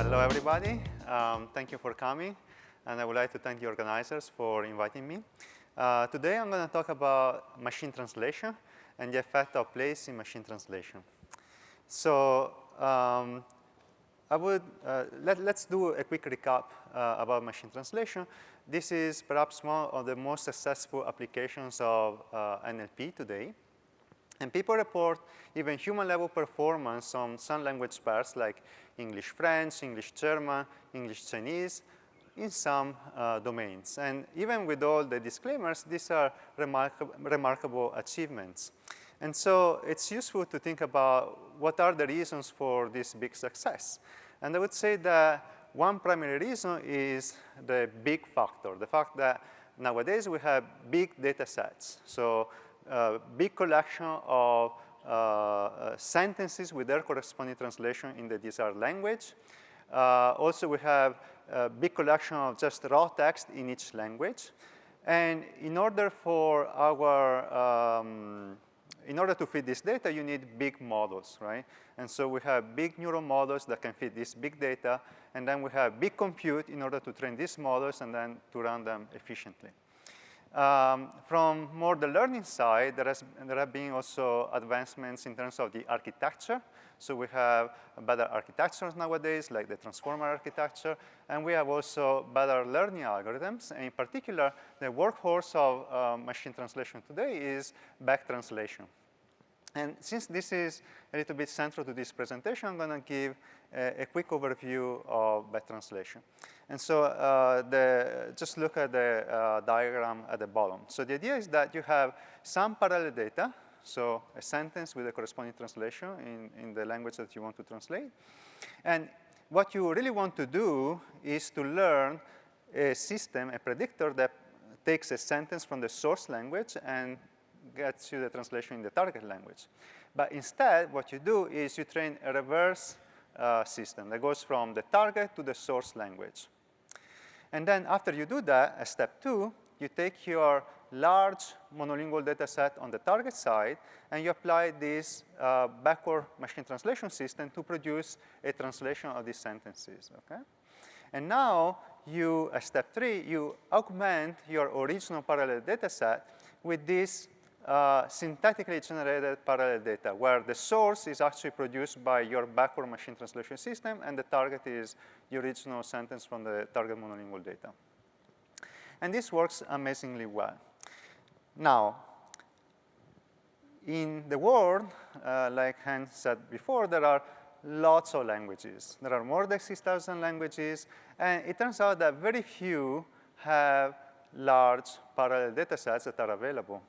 Hello, everybody. Thank you for coming, and I would like to thank the organizers for inviting me. Today, I'm going to talk about machine translation and the effect of place in machine translation. So let's do a quick recap about machine translation. This is perhaps one of the most successful applications of NLP today. And people report even human-level performance on some language pairs like English-French, English-German, English-Chinese in some domains. And even with all the disclaimers, these are remarkable achievements. And so it's useful to think about what are the reasons for this big success. And I would say that one primary reason is the big factor, the fact that nowadays we have big data sets. So big collection of sentences with their corresponding translation in the desired language. Also, we have a big collection of just raw text in each language. And in order for in order to fit this data, you need big models, right? And so we have big neural models that can fit this big data. And then we have big compute in order to train these models and then to run them efficiently. From more the learning side, there have been also advancements in terms of the architecture. So we have better architectures nowadays, like the transformer architecture. And we have also better learning algorithms. And in particular, the workhorse of machine translation today is back translation. And since this is a little bit central to this presentation, I'm going to give a quick overview of back translation. And so just look at the diagram at the bottom. So the idea is that you have some parallel data, so a sentence with a corresponding translation in the language that you want to translate. And what you really want to do is to learn a system, a predictor that takes a sentence from the source language and gets you the translation in the target language. But instead, what you do is you train a reverse system that goes from the target to the source language. And then after you do that, as step 2, you take your large monolingual data set on the target side, and you apply this backward machine translation system to produce a translation of these sentences, okay? And now, as step 3, you augment your original parallel data set with this synthetically generated parallel data, where the source is actually produced by your backward machine translation system, and the target is the original sentence from the target monolingual data. And this works amazingly well. Now, in the world, like Hans said before, there are lots of languages. There are more than 6,000 languages, and it turns out that very few have large parallel data sets that are available.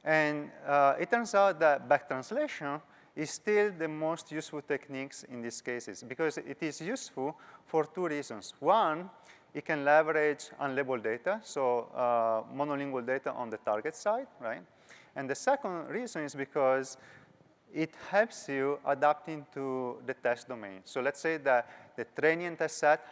And it turns out that back translation is still the most useful techniques in these cases, because it is useful for 2 reasons. One, it can leverage unlabeled data, so monolingual data on the target side, right? And the second reason is because it helps you adapting to the test domain. So let's say that the training and test set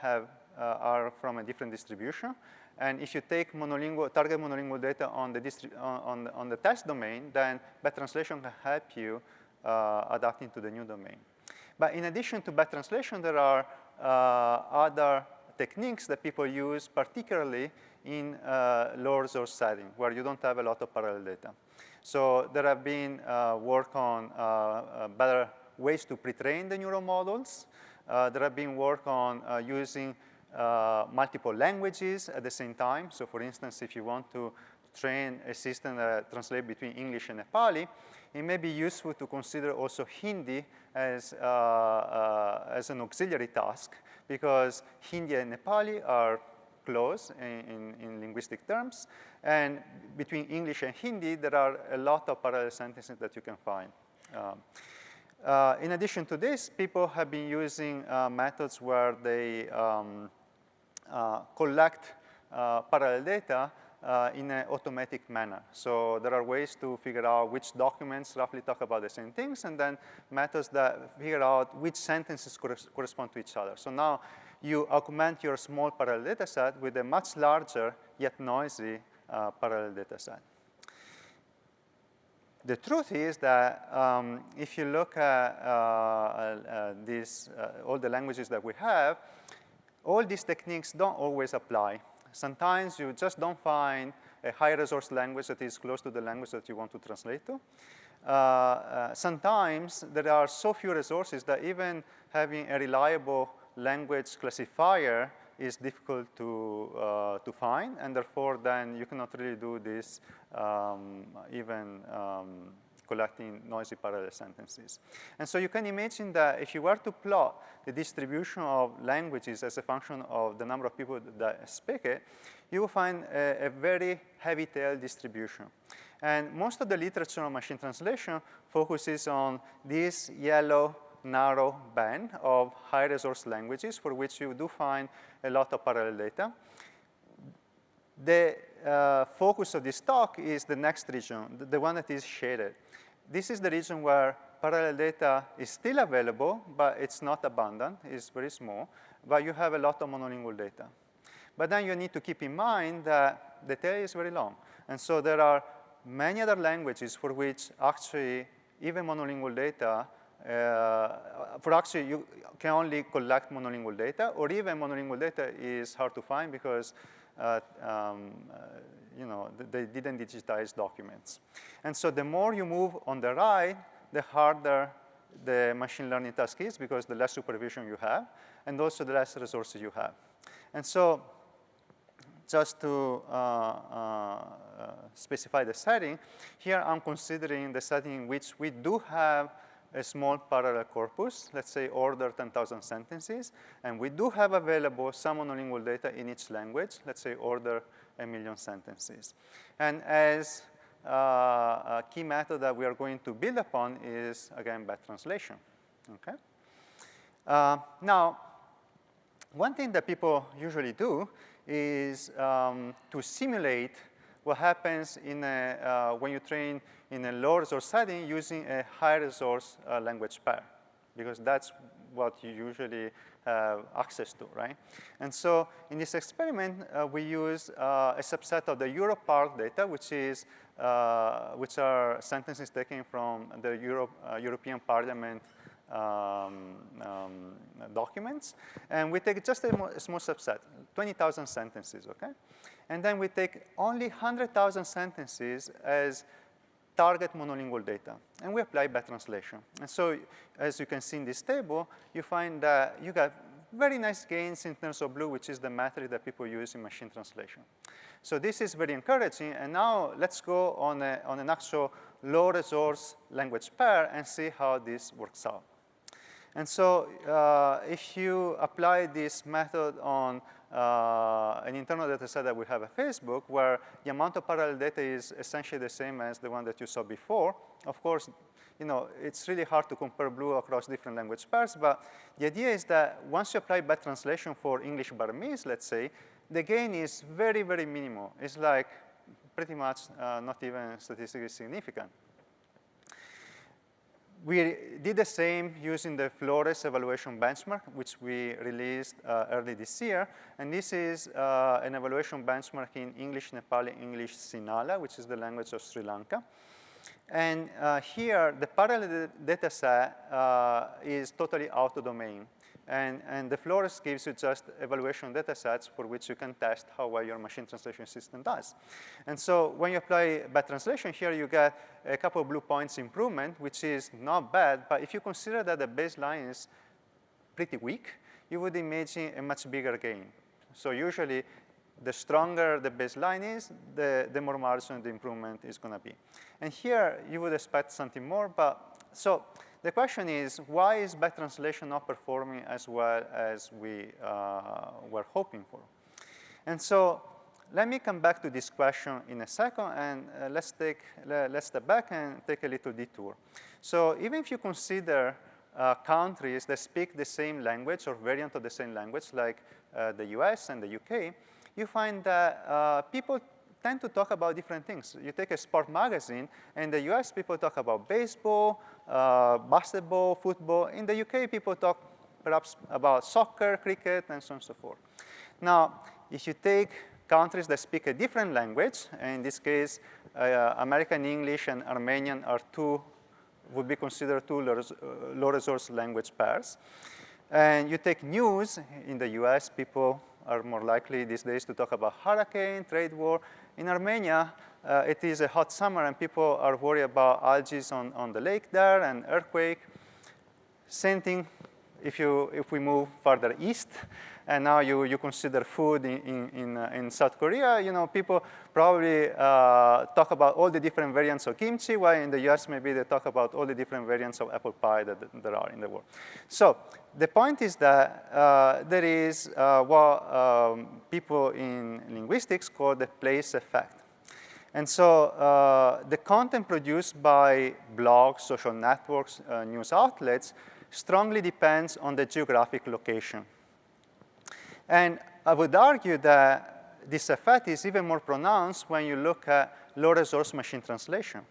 are from a different distribution. And if you take target monolingual data on the test domain, then back translation can help you adapting to the new domain. But in addition to back translation, there are other techniques that people use, particularly in lower resource setting, where you don't have a lot of parallel data. So there have been work on better ways to pre-train the neural models. There have been work on using multiple languages at the same time. So for instance, if you want to train a system that translates between English and Nepali, it may be useful to consider also Hindi as an auxiliary task, because Hindi and Nepali are close in linguistic terms. And between English and Hindi, there are a lot of parallel sentences that you can find. In addition to this, people have been using methods where they collect parallel data in an automatic manner. So there are ways to figure out which documents roughly talk about the same things, and then methods that figure out which sentences correspond to each other. So now you augment your small parallel data set with a much larger yet noisy parallel data set. The truth is that if you look at all the languages that we have, all these techniques don't always apply. Sometimes you just don't find a high-resource language that is close to the language that you want to translate to. Sometimes there are so few resources that even having a reliable language classifier is difficult to find, and therefore then you cannot really do this even collecting noisy parallel sentences. And so you can imagine that if you were to plot the distribution of languages as a function of the number of people that speak it, you will find a very heavy tail distribution. And most of the literature on machine translation focuses on this yellow narrow band of high resource languages for which you do find a lot of parallel data. The focus of this talk is the next region, the one that is shaded. This is the region where parallel data is still available, but it's not abundant, it's very small, but you have a lot of monolingual data. But then you need to keep in mind that the tail is very long. And so there are many other languages for which actually even monolingual data, you can only collect monolingual data, or even monolingual data is hard to find because they didn't digitize documents. And so the more you move on the right, the harder the machine learning task is because the less supervision you have, and also the less resources you have. And so just to specify the setting, here I'm considering the setting in which we do have a small parallel corpus, let's say order 10,000 sentences, and we do have available some monolingual data in each language, let's say order 1,000,000 sentences. And as a key method that we are going to build upon is, again, batch translation, okay? Now, one thing that people usually do is to simulate what happens in when you train in a low resource setting using a high resource language pair, because that's what you usually have access to, right? And so in this experiment, we use a subset of the Europarl data, which are sentences taken from the European Parliament documents. And we take just a small subset, 20,000 sentences, okay? And then we take only 100,000 sentences as target monolingual data, and we apply batch translation. And so, as you can see in this table, you find that you got very nice gains in terms of blue, which is the metric that people use in machine translation. So this is very encouraging, and now let's go on an actual low resource language pair and see how this works out. And so if you apply this method on an internal data set that we have at Facebook, where the amount of parallel data is essentially the same as the one that you saw before, of course, it's really hard to compare blue across different language pairs, but the idea is that once you apply batch translation for English Burmese, let's say, the gain is very, very minimal. It's like pretty much not even statistically significant. We did the same using the Flores evaluation benchmark, which we released early this year. And this is an evaluation benchmark in English Nepali, English Sinhala, which is the language of Sri Lanka. And here, the parallel data set is totally out of domain. And the Flores gives you just evaluation data sets for which you can test how well your machine translation system does. And so when you apply batch translation here, you get a couple of blue points improvement, which is not bad. But if you consider that the baseline is pretty weak, you would imagine a much bigger gain. So usually, the stronger the baseline is, the more margin the improvement is going to be. And here, you would expect something more. But so the question is, why is batch translation not performing as well as we were hoping for? And so let me come back to this question in a second, and let's step back and take a little detour. So even if you consider countries that speak the same language or variant of the same language, like the US and the UK, you find that people tend to talk about different things. You take a sport magazine, and in the US, people talk about baseball, basketball, football. In the UK, people talk perhaps about soccer, cricket, and so on and so forth. Now, if you take countries that speak a different language, and in this case, American English and Armenian are would be considered two low-resource language pairs. And you take news in the US, people are more likely these days to talk about hurricane, trade war. In Armenia, it is a hot summer and people are worried about algae on the lake there and earthquake. Same thing if we move further east, and now you consider food in South Korea, people probably talk about all the different variants of kimchi, while in the US maybe they talk about all the different variants of apple pie that there are in the world. So the point is that there is what people in linguistics call the place effect. And so the content produced by blogs, social networks, news outlets strongly depends on the geographic location. And I would argue that this effect is even more pronounced when you look at low-resource machine translation.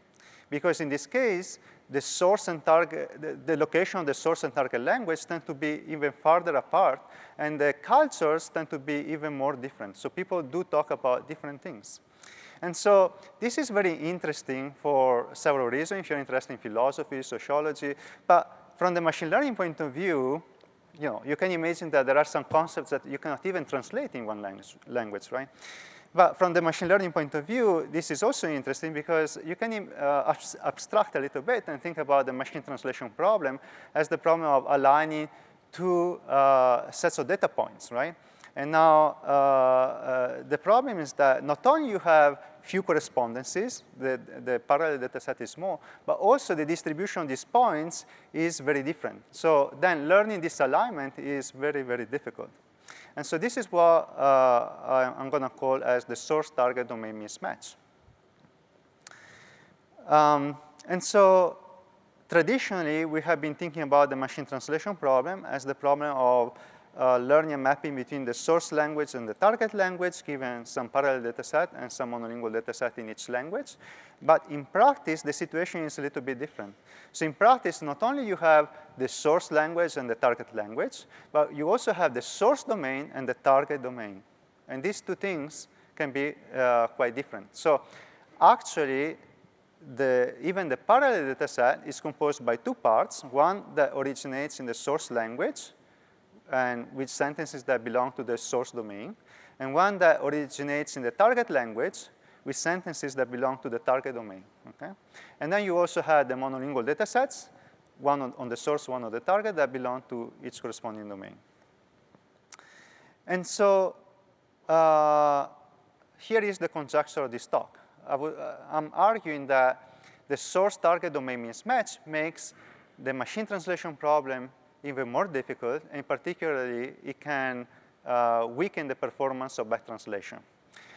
Because in this case, the source and target, the location of the source and target language tend to be even farther apart, and the cultures tend to be even more different. So people do talk about different things. And so this is very interesting for several reasons, if you're interested in philosophy, sociology. But from the machine learning point of view, you can imagine that there are some concepts that you cannot even translate in one language, right? But from the machine learning point of view, this is also interesting because you can abstract a little bit and think about the machine translation problem as the problem of aligning two sets of data points, right? And now the problem is that not only you have few correspondences, the parallel data set is small, but also the distribution of these points is very different. So then learning this alignment is very, very difficult. And so this is what I'm going to call as the source-target domain mismatch. And so traditionally, we have been thinking about the machine translation problem as the problem of learning and mapping between the source language and the target language, given some parallel data set and some monolingual data set in each language. But in practice, the situation is a little bit different. So in practice, not only you have the source language and the target language, but you also have the source domain and the target domain. And these two things can be quite different. So actually, even the parallel data set is composed by two parts, one that originates in the source language, and with sentences that belong to the source domain, and one that originates in the target language with sentences that belong to the target domain, okay? And then you also have the monolingual data sets, one on the source, one on the target, that belong to each corresponding domain. And so here is the conjecture of this talk. I'm arguing that the source-target domain mismatch makes the machine translation problem even more difficult, and particularly, it can weaken the performance of back translation.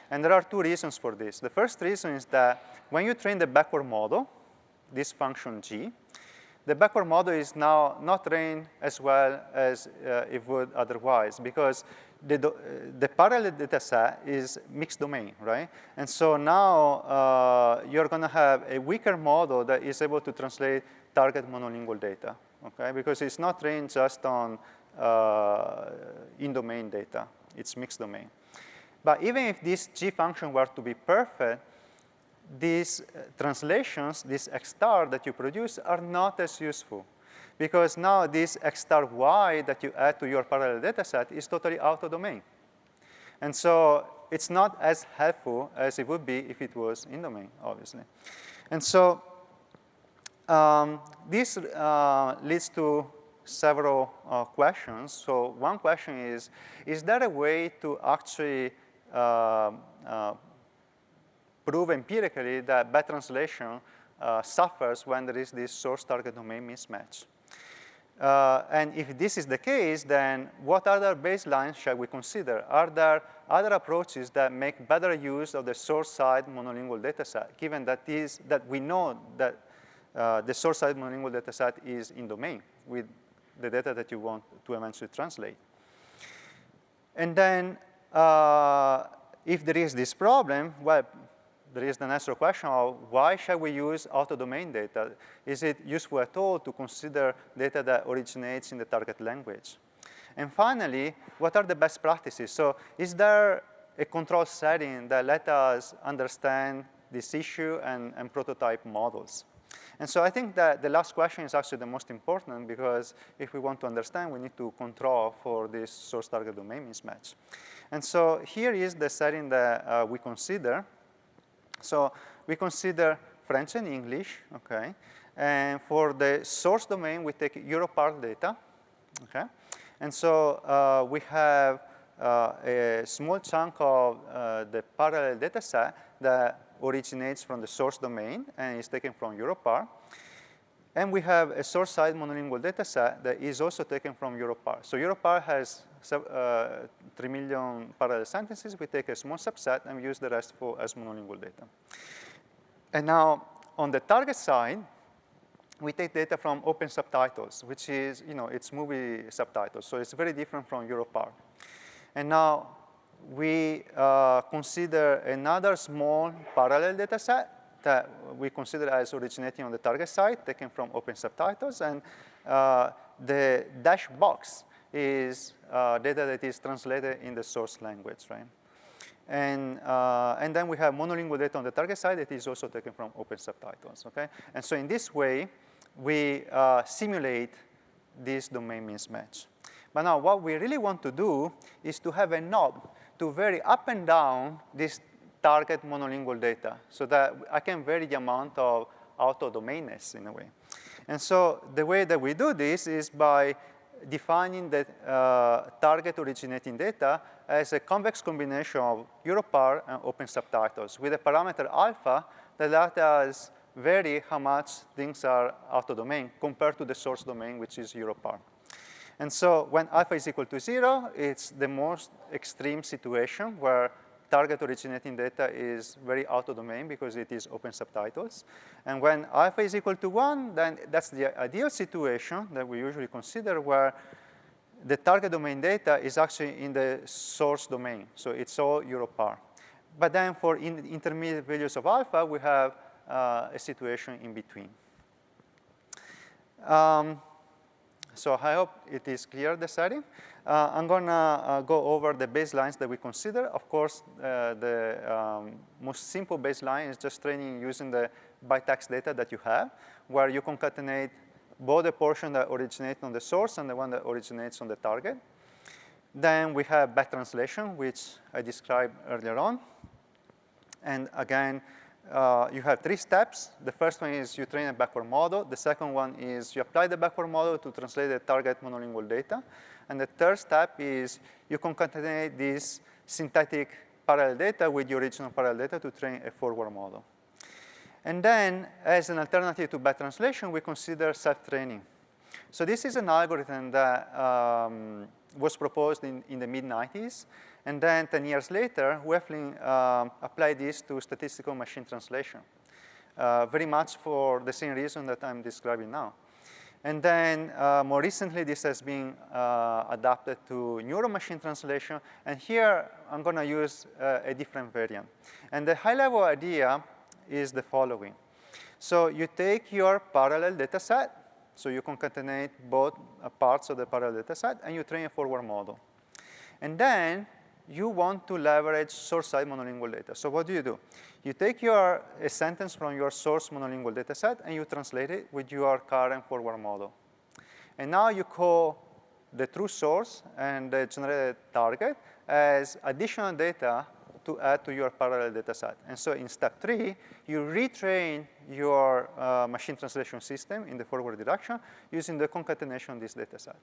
And there are two reasons for this. The first reason is that when you train the backward model, this function G, the backward model is now not trained as well as it would otherwise, because the parallel data set is mixed domain, right? And so now you're going to have a weaker model that is able to translate target monolingual data, okay? Because it's not trained just on in-domain data. It's mixed domain. But even if this G function were to be perfect, these translations, this X star that you produce, are not as useful. Because now this X star Y that you add to your parallel data set is totally out of domain. And so it's not as helpful as it would be if it was in domain, obviously. And so this leads to several questions. So one question is there a way to actually prove empirically that bad translation suffers when there is this source-target domain mismatch? And if this is the case, then what other baselines shall we consider? Are there other approaches that make better use of the source-side monolingual data set, given that we know that the source-side monolingual data set is in domain with the data that you want to eventually translate? And then if there is this problem, well, there is the natural question of why shall we use out-of-domain data? Is it useful at all to consider data that originates in the target language? And finally, what are the best practices? So is there a control setting that let us understand this issue and prototype models. And so I think that the last question is actually the most important, because if we want to understand, we need to control for this source target domain mismatch. And so here is the setting that we consider. So we consider French and English, okay? And for the source domain, we take Europar data, okay? And so we have a small chunk of the parallel data set that originates from the source domain and is taken from Europar. And we have a source-side monolingual data set that is also taken from Europar. So Europar has 3 million parallel sentences. We take a small subset and we use the rest as monolingual data. And now, on the target side, we take data from Open Subtitles, which is, it's movie subtitles. So it's very different from Europar. And now, we consider another small parallel data set that we consider as originating on the target side, taken from Open Subtitles. And the dash box is data that is translated in the source language, right? And then we have monolingual data on the target side that is also taken from Open Subtitles, okay? And so in this way, we simulate this domain mismatch. But now what we really want to do is to have a knob to vary up and down this target monolingual data so that I can vary the amount of auto-domainness in a way. And so the way that we do this is by defining the target originating data as a convex combination of Europar and Open Subtitles with a parameter alpha that let us vary how much things are auto-domain compared to the source domain, which is Europar. And so when alpha is equal to 0, it's the most extreme situation where target originating data is very auto-domain because it is Open Subtitles. And when alpha is equal to 1, then that's the ideal situation that we usually consider where the target domain data is actually in the source domain. So it's all Europar. But then for intermediate values of alpha, we have a situation in between. So I hope it is clear, the setting. I'm going to go over the baselines that we consider. Of course, the most simple baseline is just training using the bytext data that you have, where you concatenate both the portion that originates on the source and the one that originates on the target. Then we have back translation, which I described earlier on. And again, you have 3 steps. The first one is you train a backward model. The second one is you apply the backward model to translate the target monolingual data. And the third step is you concatenate this synthetic parallel data with the original parallel data to train a forward model. And then, as an alternative to back translation, we consider self-training. So this is an algorithm that was proposed in the mid-90s. And then 10 years later, Weffling applied this to statistical machine translation, very much for the same reason that I'm describing now. And then more recently, this has been adapted to neuro-machine translation. And here, I'm going to use a different variant. And the high-level idea is the following. So you take your parallel data set. So you concatenate both parts of the parallel data set, and you train a forward model. And then you want to leverage source-side monolingual data. So what do? You take a sentence from your source monolingual data set, and you translate it with your current forward model. And now you call the true source and the generated target as additional data to add to your parallel data set. And so in step 3, you retrain your machine translation system in the forward direction using the concatenation of this data set.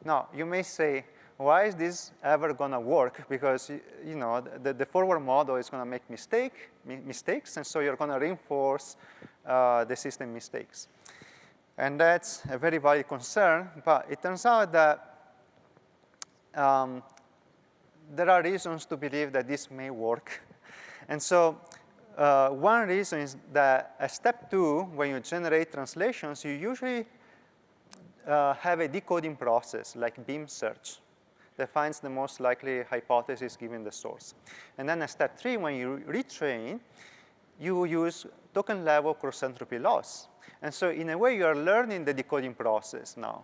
Now, you may say, why is this ever going to work? Because the forward model is going to make mistakes, and so you're going to reinforce the system mistakes. And that's a very valid concern, but it turns out that there are reasons to believe that this may work. And so one reason is that at step 2, when you generate translations, you usually have a decoding process like beam search that finds the most likely hypothesis given the source. And then at step 3, when you retrain, you use token level cross-entropy loss. And so in a way, you are learning the decoding process now.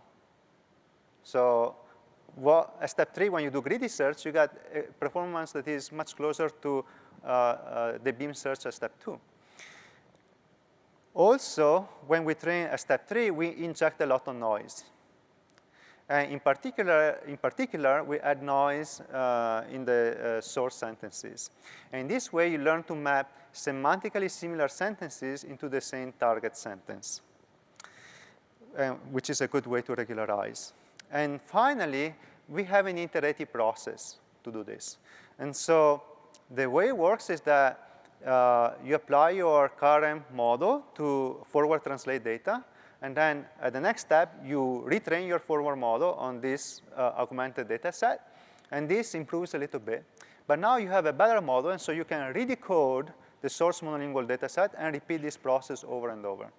So at step 3, when you do greedy search, you get a performance that is much closer to the beam search at step 2. Also, when we train a step 3, we inject a lot of noise. And in particular, we add noise in the source sentences. And in this way, you learn to map semantically similar sentences into the same target sentence, which is a good way to regularize. And finally, we have an iterative process to do this. And so the way it works is that you apply your current model to forward translate data. And then at the next step, you retrain your forward model on this augmented data set. And this improves a little bit. But now you have a better model, and so you can redecode the source monolingual data set and repeat this process over and over.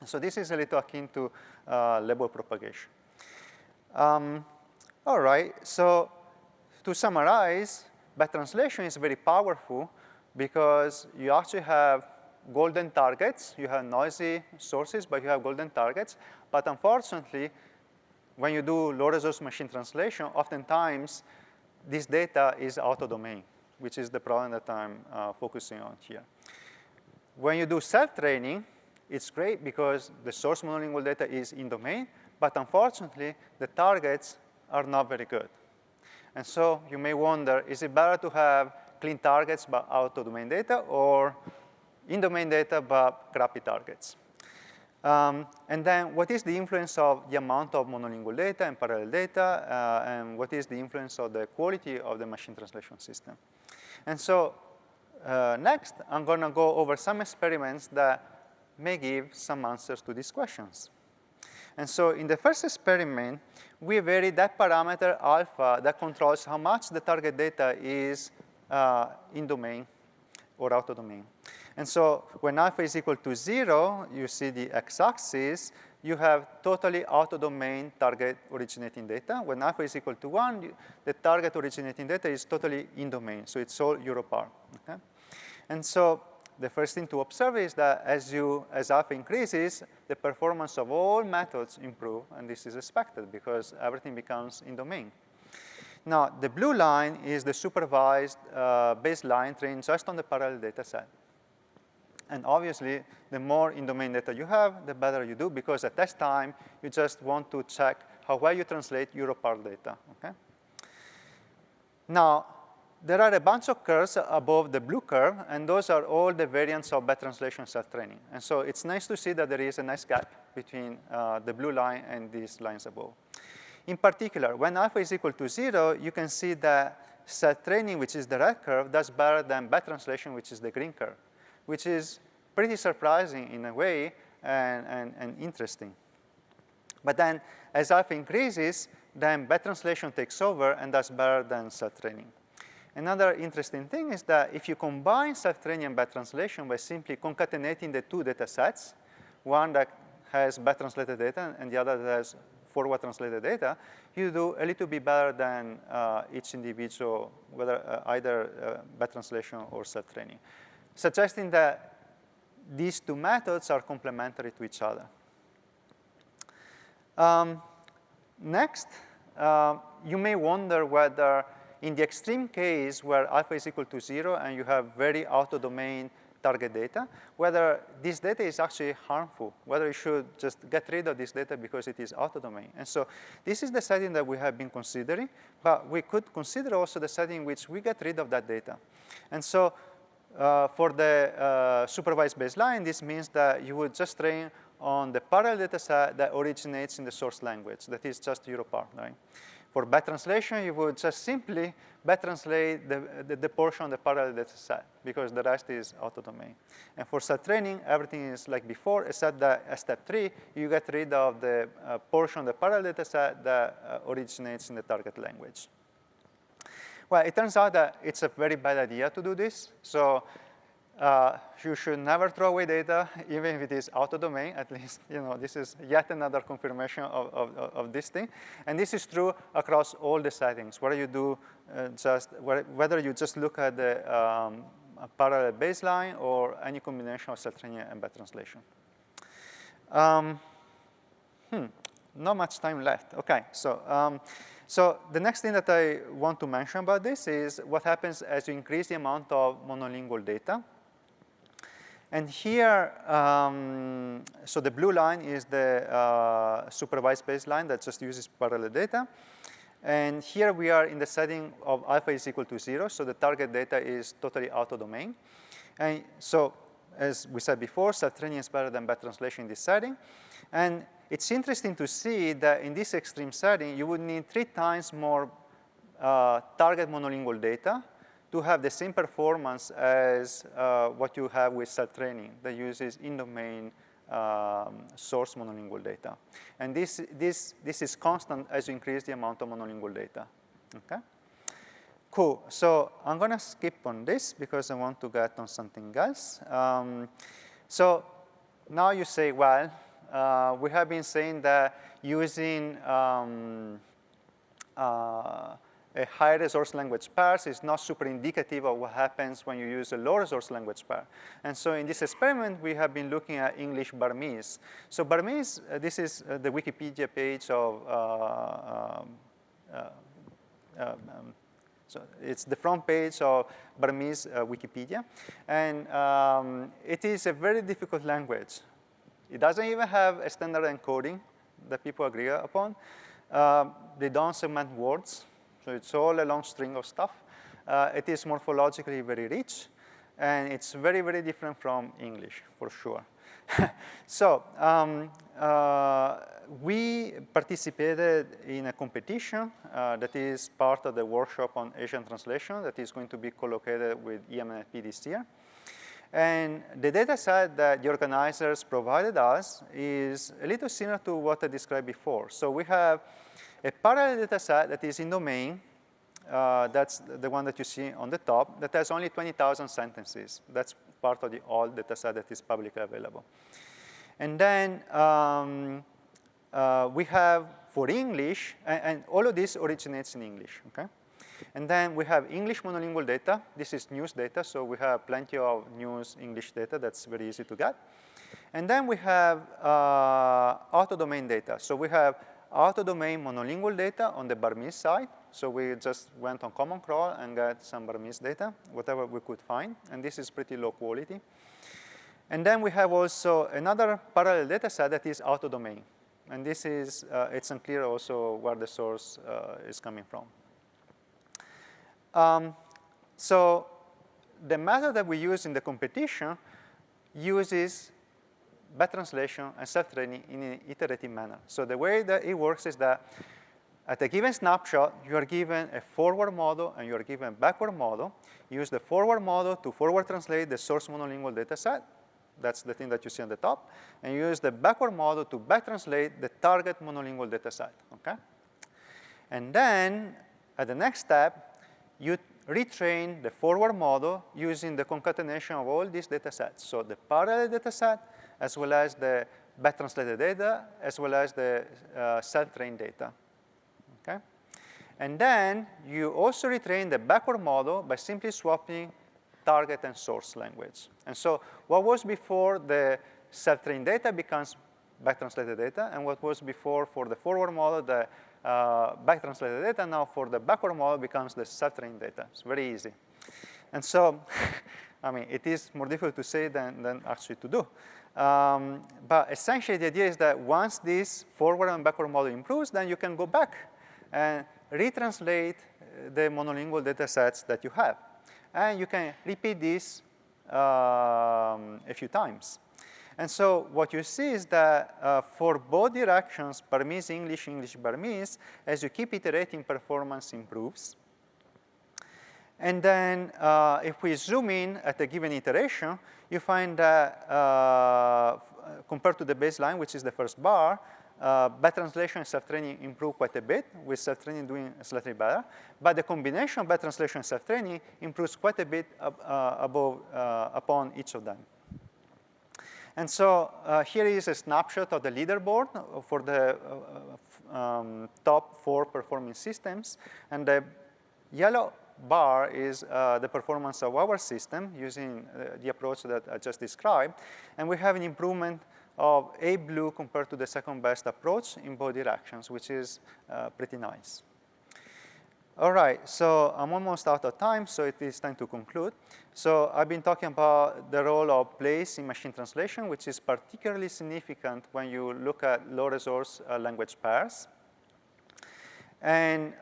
So this is a little akin to label propagation. All right, so to summarize, batch translation is very powerful because you actually have golden targets. You have noisy sources, but you have golden targets. But unfortunately, when you do low-resource machine translation, oftentimes this data is out-of-domain, which is the problem that I'm focusing on here. When you do self-training, it's great because the source monolingual data is in domain, but unfortunately, the targets are not very good. And so you may wonder, is it better to have clean targets but out-of-domain data, or in-domain data but crappy targets? And then what is the influence of the amount of monolingual data and parallel data, and what is the influence of the quality of the machine translation system? And so next, I'm going to go over some experiments that may give some answers to these questions. And so in the first experiment, we vary that parameter alpha that controls how much the target data is in domain or out of domain. And so when alpha is equal to 0, you see the x-axis, you have totally out of domain target originating data. When alpha is equal to 1, the target originating data is totally in domain. So it's all Europar. Okay? And so the first thing to observe is that as alpha increases, the performance of all methods improve, and this is expected because everything becomes in domain. Now, the blue line is the supervised baseline trained just on the parallel data set. And obviously, the more in-domain data you have, the better you do, because at test time, you just want to check how well you translate Europar data, okay? Now, there are a bunch of curves above the blue curve, and those are all the variants of batch translation self-training. And so it's nice to see that there is a nice gap between the blue line and these lines above. In particular, when alpha is equal to 0, you can see that self-training, which is the red curve, does better than batch translation, which is the green curve, which is pretty surprising in a way and interesting. But then as alpha increases, then batch translation takes over and does better than self-training. Another interesting thing is that if you combine self-training and batch translation by simply concatenating the two data sets, one that has batch translated data and the other that has forward translated data, you do a little bit better than each individual, whether either batch translation or self-training, suggesting that these two methods are complementary to each other. Next, you may wonder whether in the extreme case where alpha is equal to 0 and you have very out-of-domain target data, whether this data is actually harmful, whether you should just get rid of this data because it is out-of-domain. And so this is the setting that we have been considering, but we could consider also the setting in which we get rid of that data. And so for the supervised baseline, this means that you would just train on the parallel data set that originates in the source language, that is just Europar, right? For batch translation, you would just simply batch translate the portion of the parallel data set because the rest is out of domain. And for self-training, everything is like before, except that at step 3, you get rid of the portion of the parallel data set that originates in the target language. Well, it turns out that it's a very bad idea to do this. So you should never throw away data, even if it is out of domain. At least, this is yet another confirmation of this thing. And this is true across all the settings. Whether you do whether you just look at the parallel baseline or any combination of self-training and batch translation. Not much time left. Okay, so the next thing that I want to mention about this is what happens as you increase the amount of monolingual data. And here, so the blue line is the supervised baseline that just uses parallel data. And here we are in the setting of alpha is equal to 0, so the target data is totally out of domain. And so, as we said before, self-training is better than back translation in this setting. And it's interesting to see that in this extreme setting, you would need 3 times more target monolingual data to have the same performance as what you have with self-training that uses in-domain source monolingual data. And this is constant as you increase the amount of monolingual data, okay? Cool, so I'm gonna skip on this because I want to get on something else. So now you say, well, we have been saying that using a high-resource language pairs is not super indicative of what happens when you use a low-resource language pair. And so in this experiment, we have been looking at English Burmese. So Burmese, this is the Wikipedia page of, so it's the front page of Burmese Wikipedia. And it is a very difficult language. It doesn't even have a standard encoding that people agree upon. They don't segment words. So it's all a long string of stuff. It is morphologically very rich, and it's very, very different from English, for sure. So we participated in a competition that is part of the workshop on Asian translation that is going to be co-located with WeCNLP this year. And the data set that the organizers provided us is a little similar to what I described before. So we have a parallel data set that is in domain. That's the one that you see on the top that has only 20,000 sentences. That's part of the old data set that is publicly available. And then we have for English, and all of this originates in English, okay? And then we have English monolingual data. This is news data, so we have plenty of news English data that's very easy to get. And then we have out-of-domain data. So we have out-of-domain monolingual data on the Burmese side. So we just went on Common Crawl and got some Burmese data, whatever we could find. And this is pretty low quality. And then we have also another parallel data set that is out-of-domain. And this is, it's unclear also where the source is coming from. So the method that we use in the competition uses back translation and self-training in an iterative manner. So the way that it works is that at a given snapshot, you are given a forward model and you are given a backward model. You use the forward model to forward translate the source monolingual data set. That's the thing that you see on the top. And you use the backward model to back translate the target monolingual data set, okay? And then at the next step, you retrain the forward model using the concatenation of all these data sets. So the parallel data set, as well as the back translated data, as well as the self-trained data, okay? And then you also retrain the backward model by simply swapping target and source language. And so what was before the self-trained data becomes back translated data, and what was before for the forward model, the back translated data, now for the backward model becomes the self-trained data. It's very easy. And so, I mean, it is more difficult to say than actually to do. But essentially, the idea is that once this forward and backward model improves, then you can go back and retranslate the monolingual data sets that you have. And you can repeat this a few times. And so what you see is that for both directions, Burmese, English, English, Burmese, as you keep iterating, performance improves. And then if we zoom in at a given iteration, you find that compared to the baseline, which is the first bar, back translation and self-training improve quite a bit, with self-training doing slightly better. But the combination of back translation and self-training improves quite a bit upon each of them. And so here is a snapshot of the leaderboard for the top 4 performing systems. And the yellow bar is the performance of our system using the approach that I just described. And we have an improvement of A blue compared to the second best approach in both directions, which is pretty nice. All right, so I'm almost out of time, so it is time to conclude. So I've been talking about the role of place in machine translation, which is particularly significant when you look at low-resource language pairs. And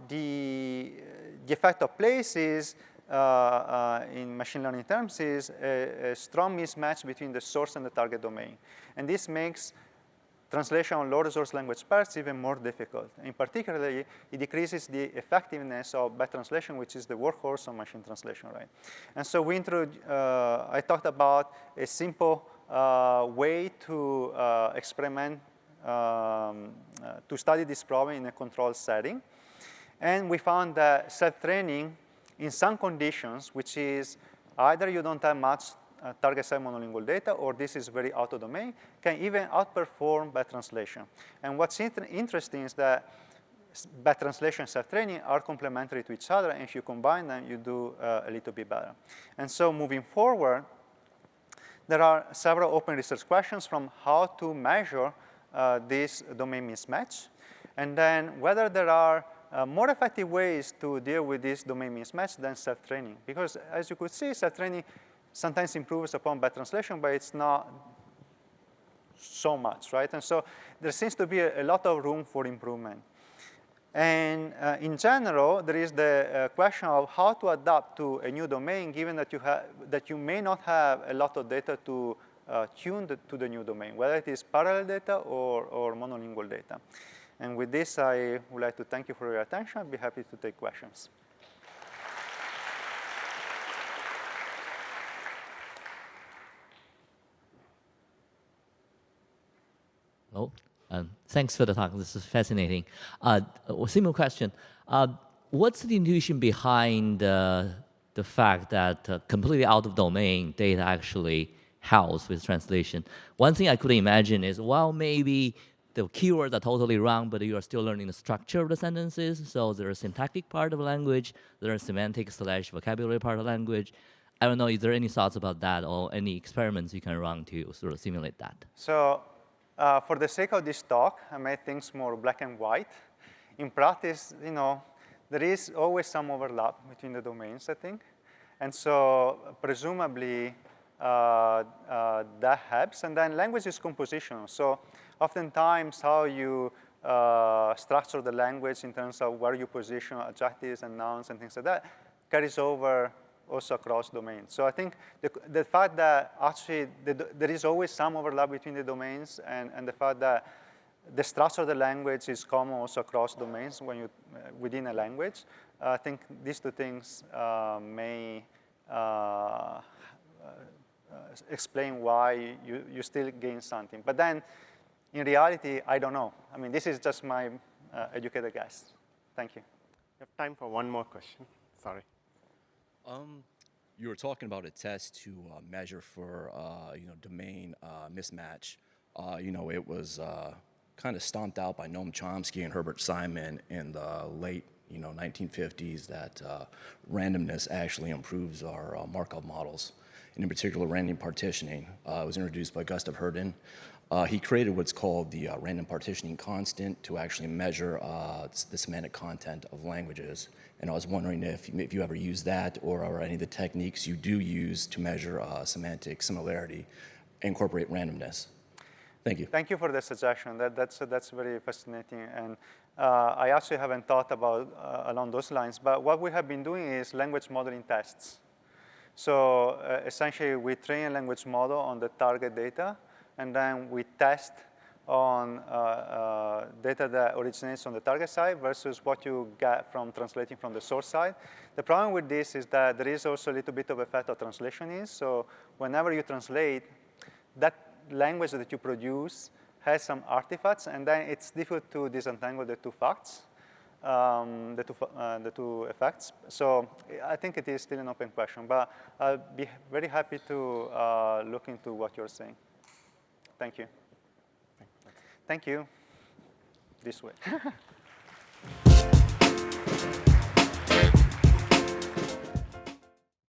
the effect of place is, in machine learning terms, is a strong mismatch between the source and the target domain. And this makes translation on low-resource language pairs even more difficult. In particular, it decreases the effectiveness of bad translation, which is the workhorse of machine translation, right? And so I talked about a simple way to experiment, to study this problem in a controlled setting. And we found that self-training in some conditions, which is either you don't have much target side monolingual data, or this is very auto-domain, can even outperform bad translation. And what's interesting is that bad translation and self-training are complementary to each other, and if you combine them, you do a little bit better. And so moving forward, there are several open research questions from how to measure this domain mismatch, and then whether there are more effective ways to deal with this domain mismatch than self-training. Because as you could see, self-training sometimes improves upon bad translation, but it's not so much, right? And so there seems to be a lot of room for improvement. And in general, there is the question of how to adapt to a new domain, given that you may not have a lot of data to tune to the new domain, whether it is parallel data or monolingual data. And with this, I would like to thank you for your attention. I'd be happy to take questions. Oh, thanks for the talk. This is fascinating. A simple question. What's the intuition behind the fact that completely out of domain data actually helps with translation? One thing I could imagine is, well, maybe the keywords are totally wrong, but you are still learning the structure of the sentences. So there's a syntactic part of the language, there's a semantic / vocabulary part of the language. I don't know, is there any thoughts about that or any experiments you can run to sort of simulate that? So for the sake of this talk, I made things more black and white. In practice, there is always some overlap between the domains, I think. And so presumably that helps. And then language is compositional. So oftentimes how you structure the language in terms of where you position adjectives and nouns and things like that carries over also across domains. So I think the fact that actually there is always some overlap between the domains and the fact that the structure of the language is common also across domains when within a language, I think these two things may explain why you still gain something. But then, in reality, I don't know. I mean, this is just my educated guess. Thank you. We have time for one more question. Sorry. You were talking about a test to measure for domain mismatch. It was kind of stomped out by Noam Chomsky and Herbert Simon in the late 1950s that randomness actually improves our Markov models, and in particular random partitioning. It was introduced by Gustav Herden. He created what's called the random partitioning constant to actually measure the semantic content of languages. And I was wondering if you ever use that or any of the techniques you do use to measure semantic similarity incorporate randomness. Thank you. Thank you for the suggestion. That's very fascinating. And I actually haven't thought about along those lines. But what we have been doing is language modeling tests. So essentially, we train a language model on the target data. And then we test on data that originates on the target side versus what you get from translating from the source side. The problem with this is that there is also a little bit of effect of translation is. So whenever you translate, that language that you produce has some artifacts, and then it's difficult to disentangle the two facts, the two effects. So I think it is still an open question, but I'll be very happy to look into what you're saying. Thank you. Thank you. This way.